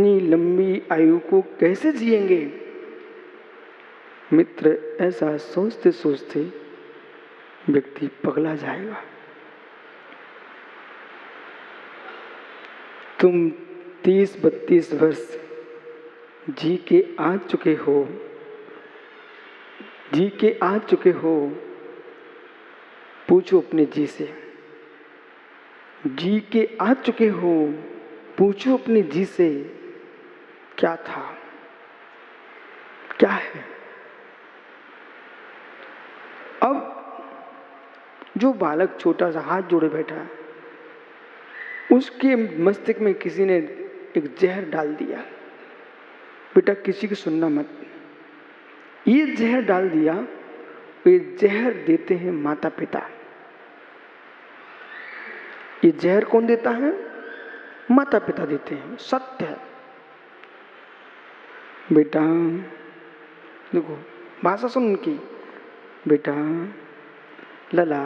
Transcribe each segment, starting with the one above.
इतनी लंबी आयु को कैसे जिएंगे? मित्र, ऐसा सोचते सोचते व्यक्ति पगला जाएगा। तुम 30-32 वर्ष जी के आ चुके हो, पूछो अपने जी से। जी के आ चुके हो, पूछो अपने जी से, क्या था, क्या है? अब जो बालक छोटा सा हाथ जोड़े बैठा है, उसके मस्तिष्क में किसी ने एक जहर डाल दिया। बेटा, किसी की सुनना मत। ये जहर डाल दिया। ये जहर देते हैं माता पिता। ये जहर कौन देता है? माता पिता देते हैं, सत्य है। बेटा देखो, भाषा सुन उनकी। बेटा, लला,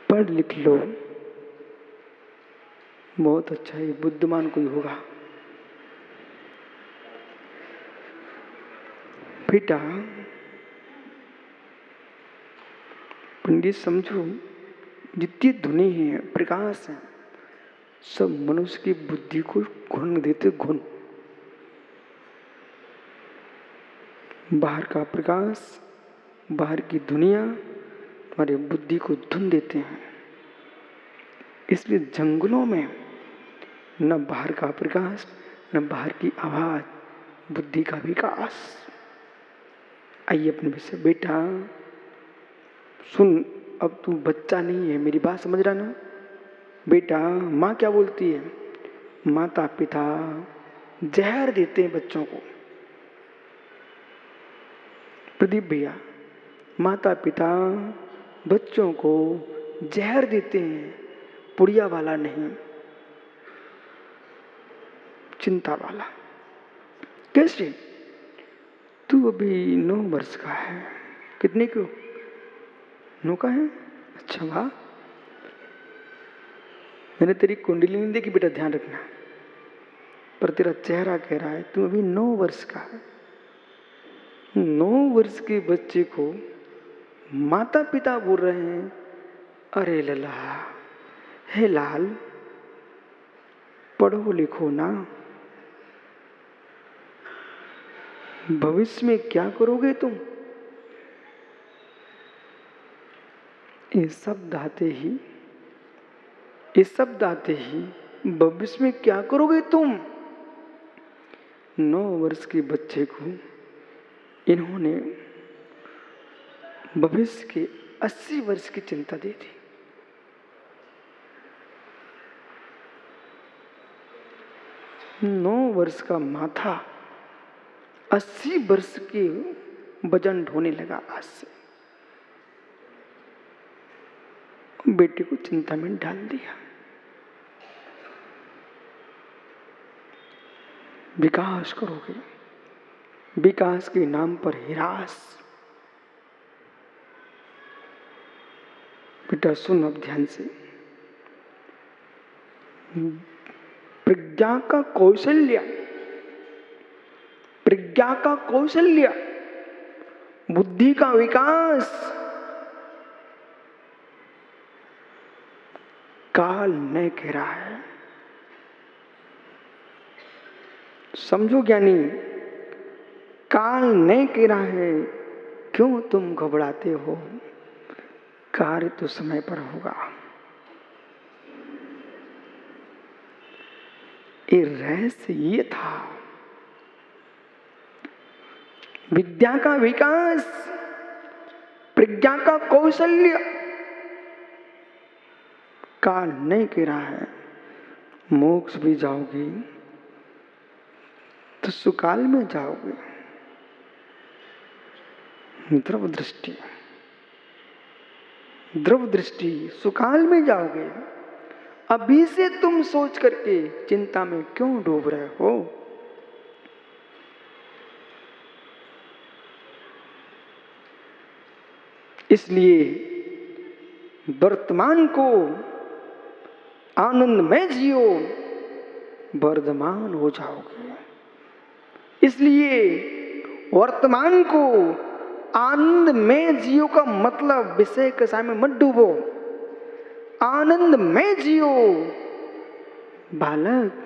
पढ़ लिख लो, बहुत अच्छा है, बुद्धिमान कोई होगा। बेटा, पंडित समझो, जितनी ध्वनि है, प्रकाश है, सब मनुष्य की बुद्धि को घुन देते, घुन। बाहर का प्रकाश, बाहर की दुनिया तुम्हारी बुद्धि को धुन देते हैं। इसलिए जंगलों में न बाहर का प्रकाश, न बाहर की आवाज, बुद्धि का विकास। आइए अपने विषय। बेटा सुन, अब तू बच्चा नहीं है, मेरी बात समझ रहा ना? बेटा, माँ क्या बोलती है? माता पिता जहर देते हैं बच्चों को। प्रदीप भैया, माता पिता बच्चों को जहर देते हैं, पुड़िया वाला नहीं, चिंता वाला। कैसे? तू अभी 9 वर्ष का है। कितने क्यों? 9 का है? अच्छा, वाह। मैंने तेरी कुंडली नहीं देखी बेटा, ध्यान रखना, पर तेरा चेहरा कह रहा है तू अभी 9 वर्ष का है। 9 वर्ष के बच्चे को माता पिता बोल रहे हैं, अरे लला, हे लाल, पढ़ो लिखो ना, भविष्य में क्या करोगे तुम? ये शब्द आते ही भविष्य में क्या करोगे तुम? 9 वर्ष के बच्चे को इन्होंने भविष्य के 80 वर्ष की चिंता दी थी। 9 वर्ष का माथा 80 वर्ष के वजन ढोने लगा आज से। बेटे को चिंता में डाल दिया। विकास करोगे, विकास के नाम पर हिरास। बेटा सुन अब ध्यान से। प्रज्ञा का कौशल्य, बुद्धि का विकास काल नहीं कह रहा है। समझो ज्ञानी, काल नहीं कह रहा है। क्यों तुम घबराते हो? कार्य तो समय पर होगा। ये रहस्य ये था। विद्या का विकास, प्रज्ञा का कौशल्य काल नहीं कह रहा है। मोक्ष भी जाओगे तो सुकाल में जाओगे। ध्रुव दृष्टि, सुकाल में जाओगे। अभी से तुम सोच करके चिंता में क्यों डूब रहे हो? इसलिए वर्तमान को आनंद में जियो, वर्धमान हो जाओगे। इसलिए वर्तमान को आनंद में जियो का मतलब विषय कषाय में मत डूबो, आनंद में जियो। बालक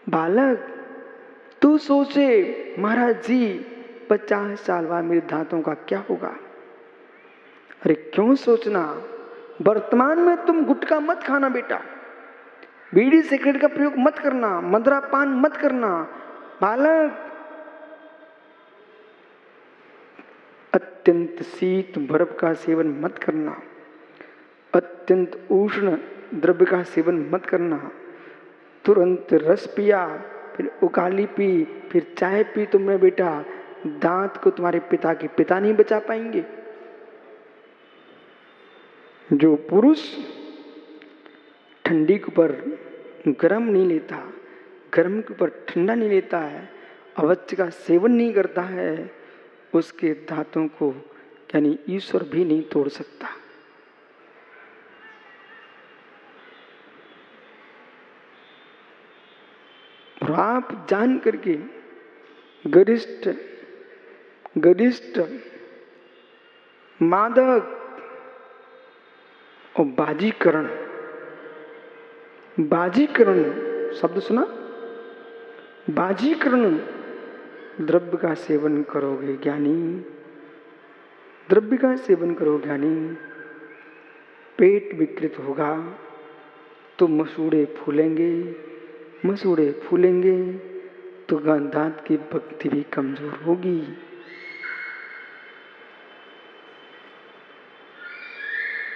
बालक तू सोचे महाराज जी 50 साल बाद मेरे दांतों का क्या होगा। अरे क्यों सोचना, वर्तमान में तुम गुटखा मत खाना बेटा, बीड़ी सिगरेट का प्रयोग मत करना, मदिरा पान मत करना। बालक अत्यंत शीत बर्फ का सेवन मत करना, अत्यंत उष्ण द्रव्य का सेवन मत करना। तुरंत रस पिया, फिर उकाली पी, फिर चाय पी तुमने बेटा, दांत को तुम्हारे पिता के पिता नहीं बचा पाएंगे। जो पुरुष ठंडी के ऊपर गर्म नहीं लेता, गर्म के ऊपर ठंडा नहीं लेता है, अवच्य का सेवन नहीं करता है, उसके दांतों को यानी ईश्वर भी नहीं तोड़ सकता। और आप जान करके गरिष्ठ मादक और बाजीकरण शब्द सुना, बाजीकरण द्रव्य का सेवन करोगे ज्ञानी, द्रव्य का सेवन करो ज्ञानी, पेट विकृत होगा तो मसूड़े फूलेंगे तो दांत की भक्ति भी कमजोर होगी।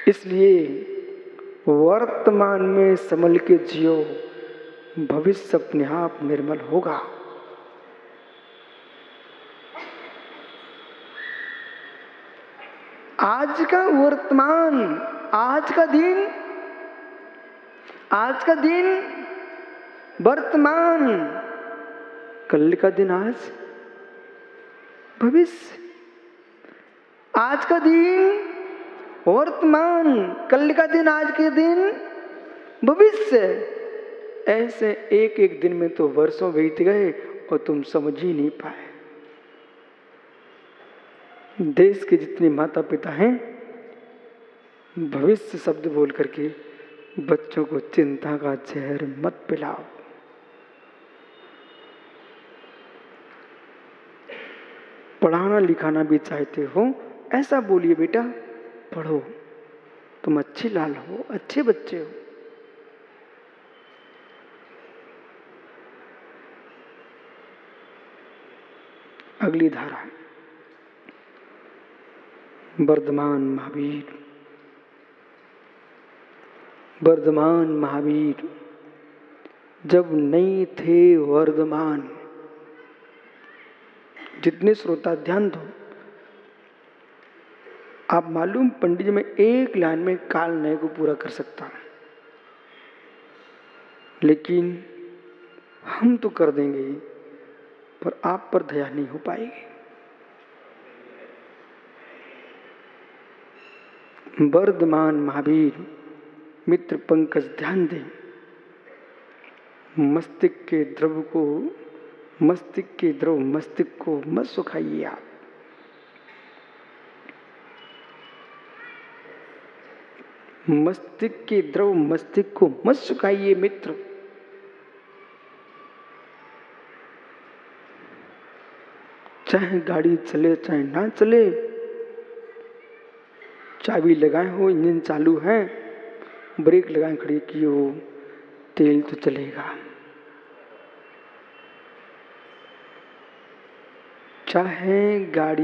इसलिए वर्तमान में संभल के जियो, भविष्य अपने आप निर्मल होगा। आज का वर्तमान, आज का दिन वर्तमान, कल का दिन आज भविष्य। आज का दिन वर्तमान, कल का दिन आज के दिन भविष्य। ऐसे एक एक दिन में तो वर्षों बीत गए और तुम समझ ही नहीं पाए। देश के जितने माता पिता हैं, भविष्य शब्द बोल करके बच्चों को चिंता का जहर मत पिलाओ। पढ़ाना लिखाना भी चाहते हो, ऐसा बोलिए बेटा पढ़ो, तुम अच्छे लाल हो, अच्छे बच्चे हो। अगली धारा, वर्धमान महावीर जब नहीं थे वर्धमान। जितने श्रोता ध्यान दो, आप मालूम पंडित जी में एक लाइन में काल नय को पूरा कर सकता, लेकिन हम तो कर देंगे पर आप पर दया नहीं हो पाएगी। वर्धमान महावीर मित्र पंकज ध्यान दें, मस्तिष्क के द्रव मस्तिष्क को मत सुखाइए आप। मस्तिष्क के द्रव मस्तिष्क को मत सुखाइए मित्र। चाहे गाड़ी चले चाहे ना चले, चाबी लगाए हो, इंजन चालू है, ब्रेक लगाए खड़ी की हो, तेल तो चलेगा। चाहे गाड़ी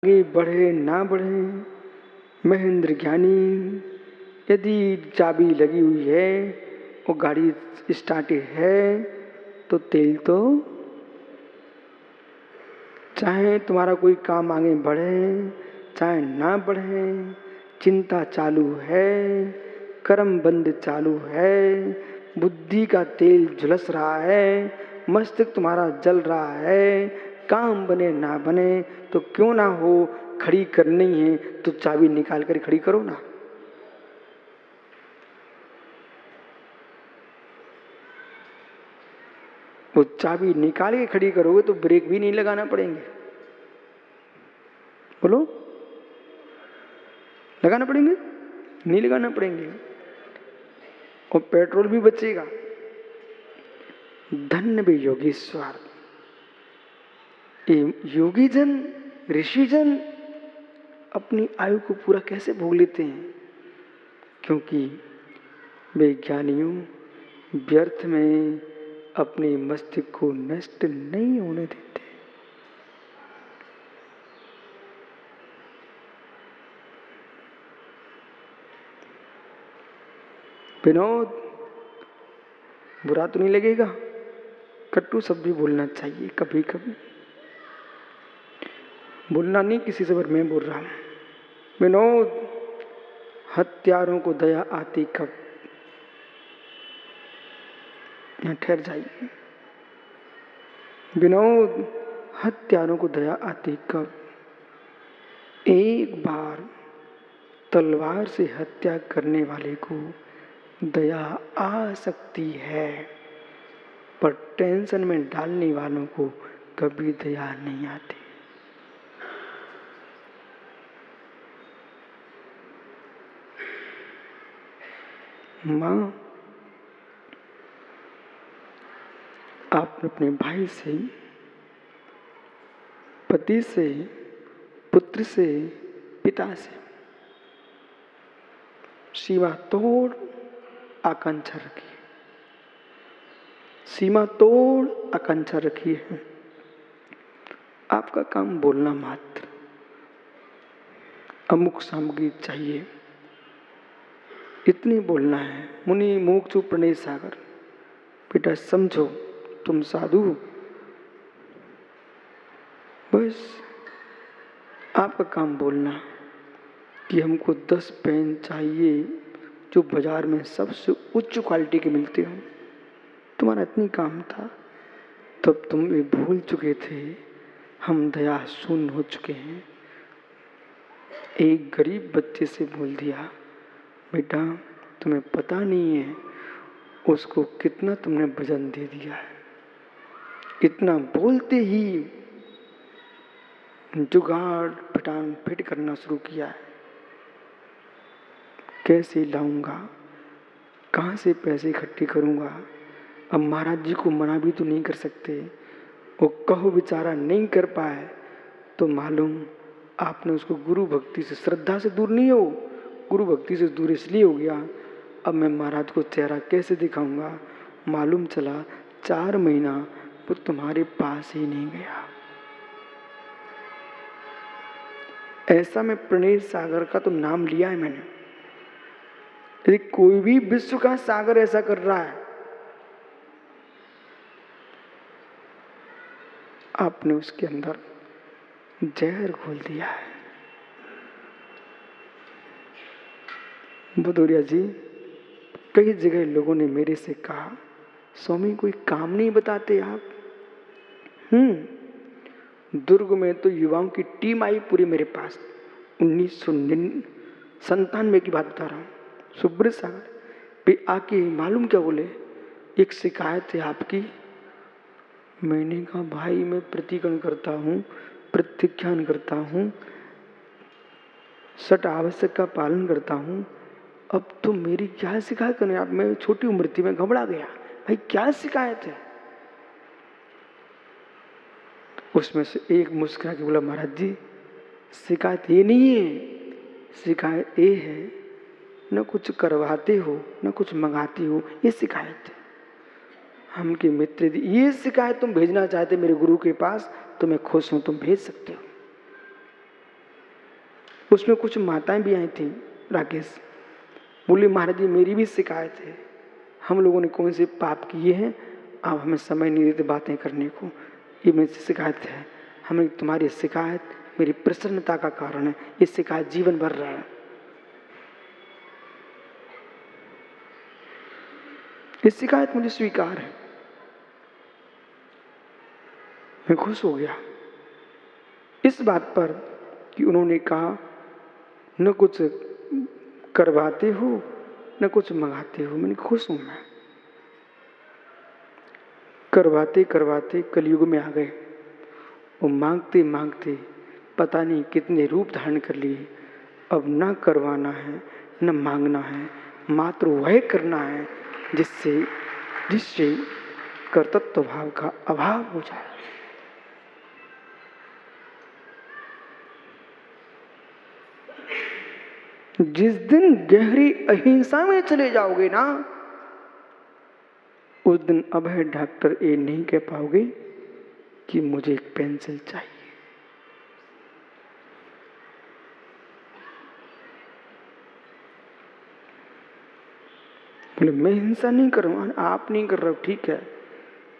आगे बढ़े ना बढ़े, महेंद्र ज्ञानी यदि चाबी लगी हुई है और गाड़ी स्टार्टेड है तो तेल तो, चाहे तुम्हारा कोई काम आगे बढ़े चाहे ना बढ़े, चिंता चालू है, कर्म बंद चालू है, बुद्धि का तेल झुलस रहा है, मस्तिष्क तुम्हारा जल रहा है, काम बने ना बने तो क्यों ना हो, खड़ी करनी है तो चाबी निकाल कर खड़ी करो ना। वो चाबी निकाल के खड़ी करोगे तो ब्रेक भी नहीं लगाना पड़ेंगे। बोलो, लगाना पड़ेंगे? नहीं लगाना पड़ेंगे, और पेट्रोल भी बचेगा। धन्य भी योगीश्वर। ये योगी जन, ऋषि जन अपनी आयु को पूरा कैसे भोग लेते हैं? क्योंकि वे ज्ञानियों व्यर्थ में अपने मस्तिष्क को नष्ट नहीं होने देते। विनोद, बुरा तो नहीं लगेगा? कट्टू शब्द भी बोलना चाहिए कभी कभी। बोलना नहीं किसी से, पर मैं बोल रहा हूं। विनोद, हत्यारों को दया आती कब? यहां ठहर जाइए। विनोद, हत्यारों को दया आती कब? एक बार तलवार से हत्या करने वाले को दया आ सकती है, पर टेंशन में डालने वालों को कभी दया नहीं आती। मां, आपने अपने भाई से, पति से, पुत्र से, पिता से सीमा तोड़ आकांक्षा रखी है, सीमा तोड़ आकांक्षा रखी है। आपका काम बोलना मात्र, अमुक सामग्री चाहिए, इतनी बोलना है। मुनि मोक्षु प्रणय सागर, बेटा समझो तुम साधु, बस आपका काम बोलना कि हमको 10 पेन चाहिए जो बाजार में सबसे उच्च क्वालिटी के मिलते हो। तुम्हारा इतनी काम था, तब तुम भी भूल चुके थे, हम दया शून्य हो चुके हैं। एक गरीब बच्चे से बोल दिया, बेटा तुम्हें पता नहीं है उसको कितना तुमने वजन दे दिया है। इतना बोलते ही जुगाड़ पटान फिट करना शुरू किया है। कैसे लाऊंगा, कहाँ से पैसे इकट्ठे करूंगा? अब महाराज जी को मना भी तो नहीं कर सकते, वो कहो बेचारा नहीं कर पाए तो मालूम आपने उसको गुरु भक्ति से, श्रद्धा से दूर नहीं हो, गुरु भक्ति से दूर इसलिए हो गया। अब मैं महाराज को चेहरा कैसे दिखाऊंगा? मालूम चला 4 महीना वो तुम्हारे पास ही नहीं गया। ऐसा में प्रणय सागर का तो नाम लिया है मैंने। यदि कोई भी विश्व का सागर ऐसा कर रहा है, आपने उसके अंदर जहर घोल दिया है। भदौरिया जी, कई जगह लोगों ने मेरे से कहा, स्वामी कोई काम नहीं बताते आप। दुर्ग में तो युवाओं की टीम आई पूरी मेरे पास, 1997 की बात बता रहा हूँ। सुब्रत सागर पे आके मालूम क्या बोले, एक शिकायत है आपकी। मैंने कहा भाई मैं प्रतिकरण करता हूँ, प्रत्याख्यान करता हूँ, सट आवश्यक का पालन करता हूँ, अब तो मेरी क्या शिकायत करने आप? मैं छोटी उम्र थी, मैं घबरा गया, भाई क्या शिकायत है? उसमें से एक मुस्कुरा के बोला, महाराज जी शिकायत ये नहीं है, शिकायत ये है न कुछ करवाते हो न कुछ मंगाते हो, ये शिकायत है। हम के मित्र दी ये शिकायत तुम भेजना चाहते मेरे गुरु के पास तो मैं खुश हूं, तुम भेज सकते हो। उसमें कुछ माताएं भी आई थी, राकेश बोले महाराज जी मेरी भी शिकायत है, हम लोगों ने कौन से पाप किए हैं, आप हमें समय नहीं देते बातें करने को, ये मेरी शिकायत है। हमें तुम्हारी शिकायत मेरी प्रसन्नता का कारण है, ये शिकायत जीवन भर रहा है। ये शिकायत मुझे स्वीकार है। मैं खुश हो गया इस बात पर कि उन्होंने कहा न कुछ करवाते हो न कुछ मंगाते हो। मैंने खुश हूं मैं। करवाते करवाते कलयुग में आ गए। वो मांगते मांगते पता नहीं कितने रूप धारण कर लिए। अब ना करवाना है न मांगना है, मात्र वह करना है जिससे कर्तृत्व भाव का अभाव हो जाए। जिस दिन गहरी अहिंसा में चले जाओगे ना, उस दिन अभय डॉक्टर ये नहीं कह पाओगे कि मुझे एक पेंसिल चाहिए। बोले मैं हिंसा नहीं कर रहा हूं, आप नहीं कर रहे हो, ठीक है।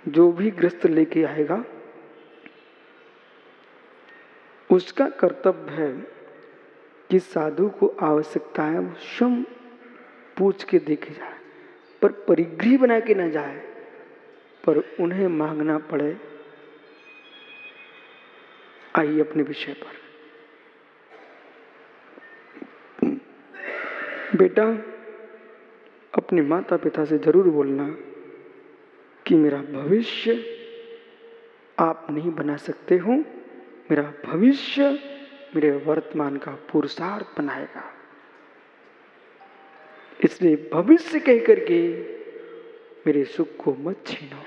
जो भी ग्रस्त लेके आएगा उसका कर्तव्य है कि साधु को आवश्यकता है वो स्वयं पूछ के देखे जाए, पर परिग्रही बना के न जाए, पर उन्हें मांगना पड़े। आइए अपने विषय पर। बेटा, अपने माता पिता से जरूर बोलना कि मेरा भविष्य आप नहीं बना सकते हो, मेरा भविष्य मेरे वर्तमान का पुरुषार्थ बनाएगा। इसलिए भविष्य कह करके मेरे सुख को मत छीनो।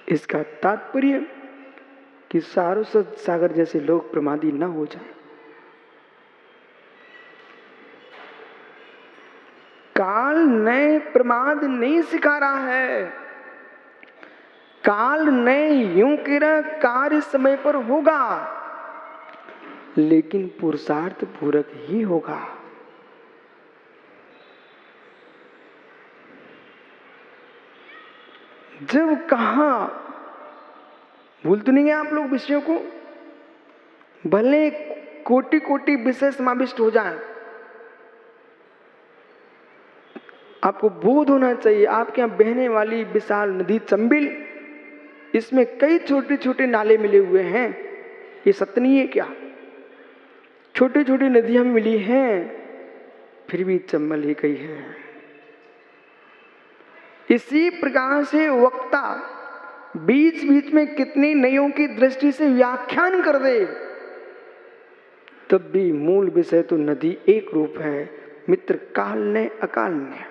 इसका तात्पर्य कि सारस्वत सागर जैसे लोग प्रमादी न हो जाए। काल नए प्रमाद नहीं सिखा रहा है। काल ने यूं कह कार्य समय पर होगा, लेकिन पुरुषार्थ पूरक ही होगा। जब कहा, भूल तो नहीं गए आप लोग विषयों को, भले कोटि कोटि विषय समाविष्ट हो जाए, आपको बोध होना चाहिए आपके यहां बहने वाली विशाल नदी चंबिल, इसमें कई छोटे छोटे नाले मिले हुए हैं। ये सत्य नहीं है क्या? छोटी छोटी नदियां मिली हैं, फिर भी चंबल ही कही है। इसी प्रकार से वक्ता बीच बीच में कितनी नदियों की दृष्टि से व्याख्यान कर दे, तब भी मूल विषय तो नदी एक रूप है। मित्र काल ने अकाल ने।